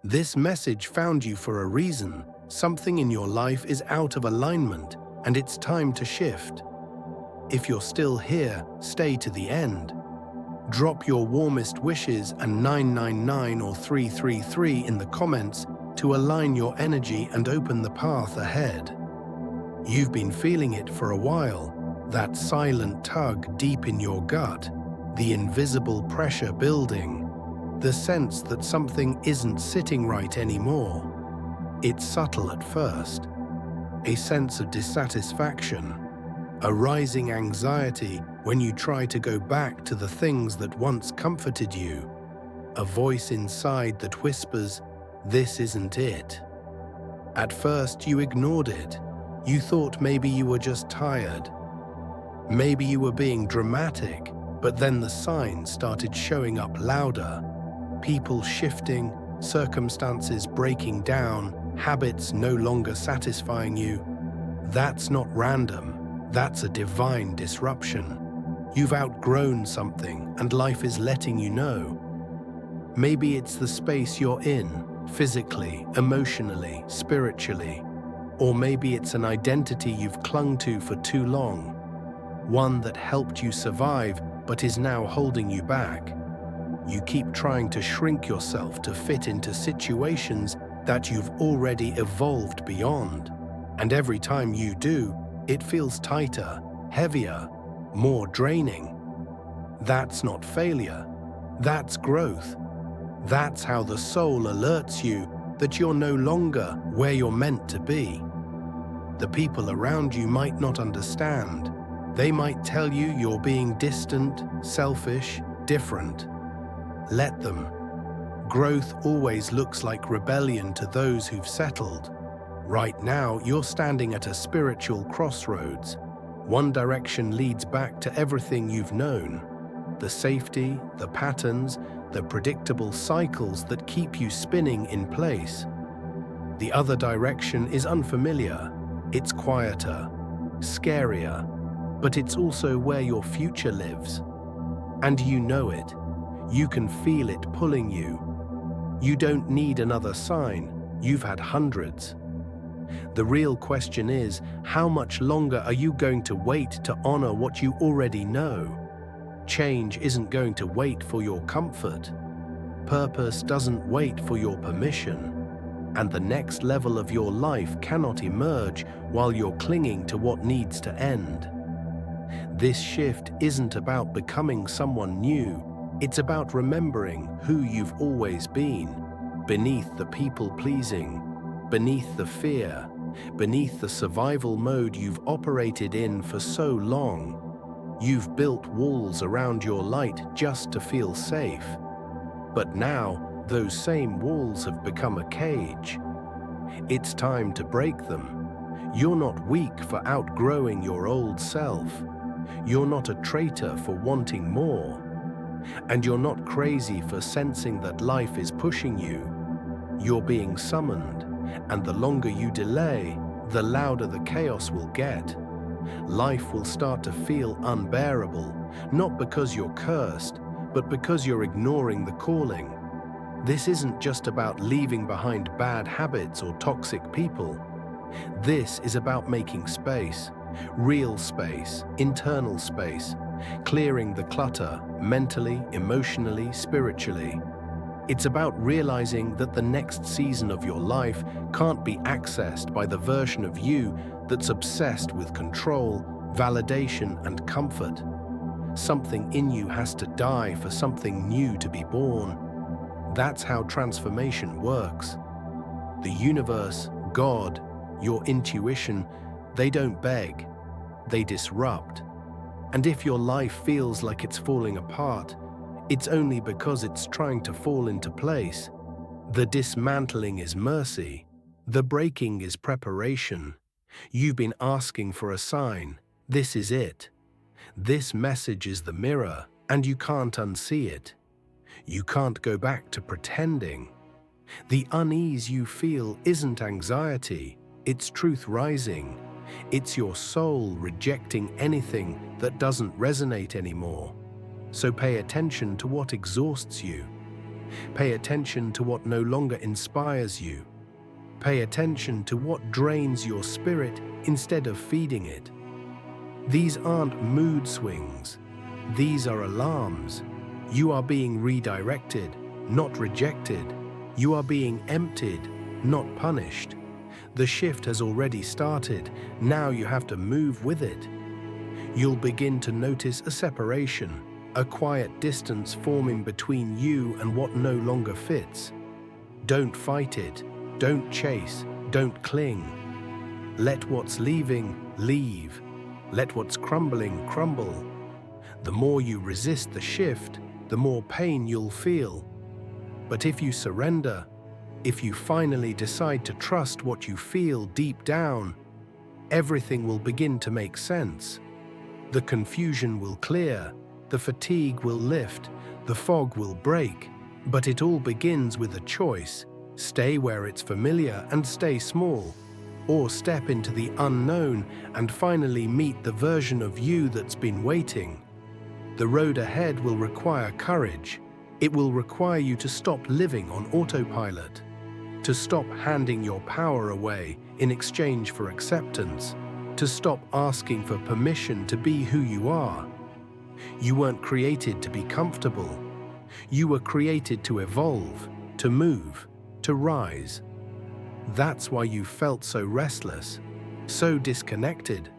This message found you for a reason. Something in your life is out of alignment, and it's time to shift. If you're still here, stay to the end. Drop your warmest wishes and 999 or 333 in the comments to align your energy and open the path ahead. You've been feeling it for a while, that silent tug deep in your gut, the invisible pressure building, the sense that something isn't sitting right anymore. It's subtle at first, a sense of dissatisfaction, a rising anxiety when you try to go back to the things that once comforted you, a voice inside that whispers, "This isn't it." At first you ignored it. You thought maybe you were just tired. Maybe you were being dramatic, but then the signs started showing up louder. People shifting, circumstances breaking down, habits no longer satisfying you. That's not random. That's a divine disruption. You've outgrown something and life is letting you know. Maybe it's the space you're in, physically, emotionally, spiritually. Or maybe it's an identity you've clung to for too long, one that helped you survive but is now holding you back. You keep trying to shrink yourself to fit into situations that you've already evolved beyond. And every time you do, it feels tighter, heavier, more draining. That's not failure. That's growth. That's how the soul alerts you that you're no longer where you're meant to be. The people around you might not understand. They might tell you you're being distant, selfish, different. Let them. Growth always looks like rebellion to those who've settled. Right now, you're standing at a spiritual crossroads. One direction leads back to everything you've known. The safety, the patterns, the predictable cycles that keep you spinning in place. The other direction is unfamiliar. It's quieter, scarier, but it's also where your future lives. And you know it. You can feel it pulling you. You don't need another sign. You've had hundreds. The real question is, how much longer are you going to wait to honor what you already know? Change isn't going to wait for your comfort. Purpose doesn't wait for your permission. And the next level of your life cannot emerge while you're clinging to what needs to end. This shift isn't about becoming someone new. It's about remembering who you've always been, beneath the people-pleasing, beneath the fear, beneath the survival mode you've operated in for so long. You've built walls around your light just to feel safe. But now, those same walls have become a cage. It's time to break them. You're not weak for outgrowing your old self. You're not a traitor for wanting more. And you're not crazy for sensing that life is pushing you. You're being summoned, and the longer you delay, the louder the chaos will get. Life will start to feel unbearable, not because you're cursed, but because you're ignoring the calling. This isn't just about leaving behind bad habits or toxic people. This is about making space, real space, internal space, clearing the clutter mentally, emotionally, spiritually. It's about realizing that the next season of your life can't be accessed by the version of you that's obsessed with control, validation, and comfort. Something in you has to die for something new to be born. That's how transformation works. The universe, God, your intuition, they don't beg, they disrupt. And if your life feels like it's falling apart, it's only because it's trying to fall into place. The dismantling is mercy. The breaking is preparation. You've been asking for a sign. This is it. This message is the mirror, and you can't unsee it. You can't go back to pretending. The unease you feel isn't anxiety, it's truth rising. It's your soul rejecting anything that doesn't resonate anymore. So pay attention to what exhausts you. Pay attention to what no longer inspires you. Pay attention to what drains your spirit instead of feeding it. These aren't mood swings. These are alarms. You are being redirected, not rejected. You are being emptied, not punished. The shift has already started. Now you have to move with it. You'll begin to notice a separation, a quiet distance forming between you and what no longer fits. Don't fight it. Don't chase. Don't cling. Let what's leaving leave. Let what's crumbling crumble. The more you resist the shift, the more pain you'll feel. But if you surrender, if you finally decide to trust what you feel deep down, everything will begin to make sense. The confusion will clear, the fatigue will lift, the fog will break, but it all begins with a choice. Stay where it's familiar and stay small, or step into the unknown and finally meet the version of you that's been waiting. The road ahead will require courage. It will require you to stop living on autopilot, to stop handing your power away in exchange for acceptance, to stop asking for permission to be who you are. You weren't created to be comfortable. You were created to evolve, to move, to rise. That's why you felt so restless, so disconnected,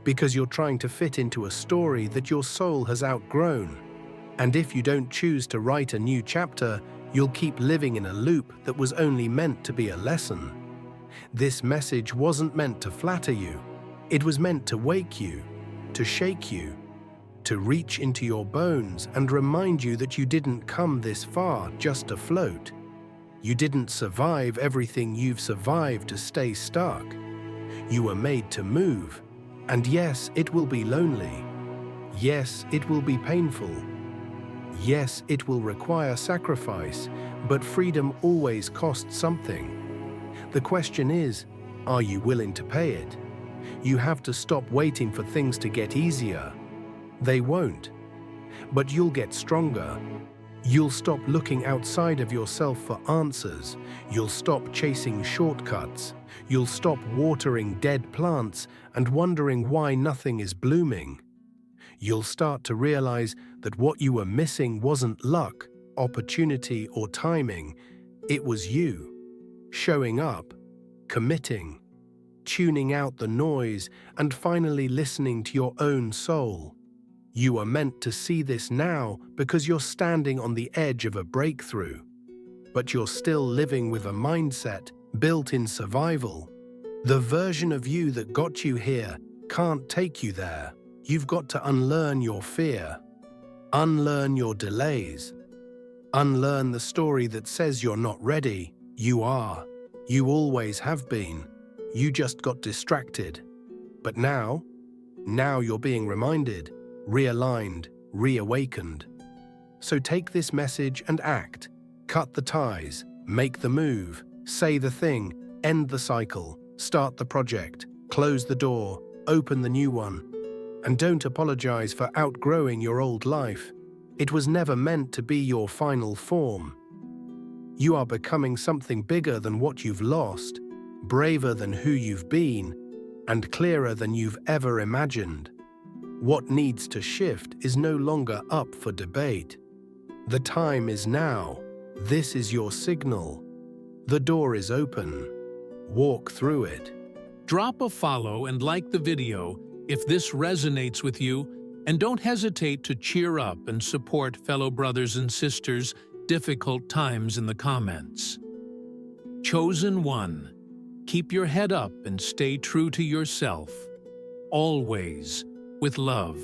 because you're trying to fit into a story that your soul has outgrown. And if you don't choose to write a new chapter, you'll keep living in a loop that was only meant to be a lesson. This message wasn't meant to flatter you. It was meant to wake you, to shake you, to reach into your bones and remind you that you didn't come this far just to float. You didn't survive everything you've survived to stay stuck. You were made to move. And yes, it will be lonely. Yes, it will be painful. Yes, it will require sacrifice, but freedom always costs something. The question is, are you willing to pay it? You have to stop waiting for things to get easier. They won't. But you'll get stronger. You'll stop looking outside of yourself for answers. You'll stop chasing shortcuts. You'll stop watering dead plants and wondering why nothing is blooming. You'll start to realize that what you were missing wasn't luck, opportunity, or timing. It was you. Showing up, committing, tuning out the noise, and finally listening to your own soul. You are meant to see this now because you're standing on the edge of a breakthrough. But you're still living with a mindset built in survival. The version of you that got you here can't take you there. You've got to unlearn your fear, unlearn your delays, unlearn the story that says you're not ready. You are. You always have been. You just got distracted. But now you're being reminded, realigned, reawakened. So take this message and act. Cut the ties, make the move, say the thing, end the cycle, start the project, close the door, open the new one. And don't apologize for outgrowing your old life. It was never meant to be your final form. You are becoming something bigger than what you've lost, braver than who you've been, and clearer than you've ever imagined. What needs to shift is no longer up for debate. The time is now. This is your signal. The door is open. Walk through it. Drop a follow and like the video if this resonates with you, and don't hesitate to cheer up and support fellow brothers and sisters' difficult times in the comments. Chosen one, keep your head up and stay true to yourself. Always with love.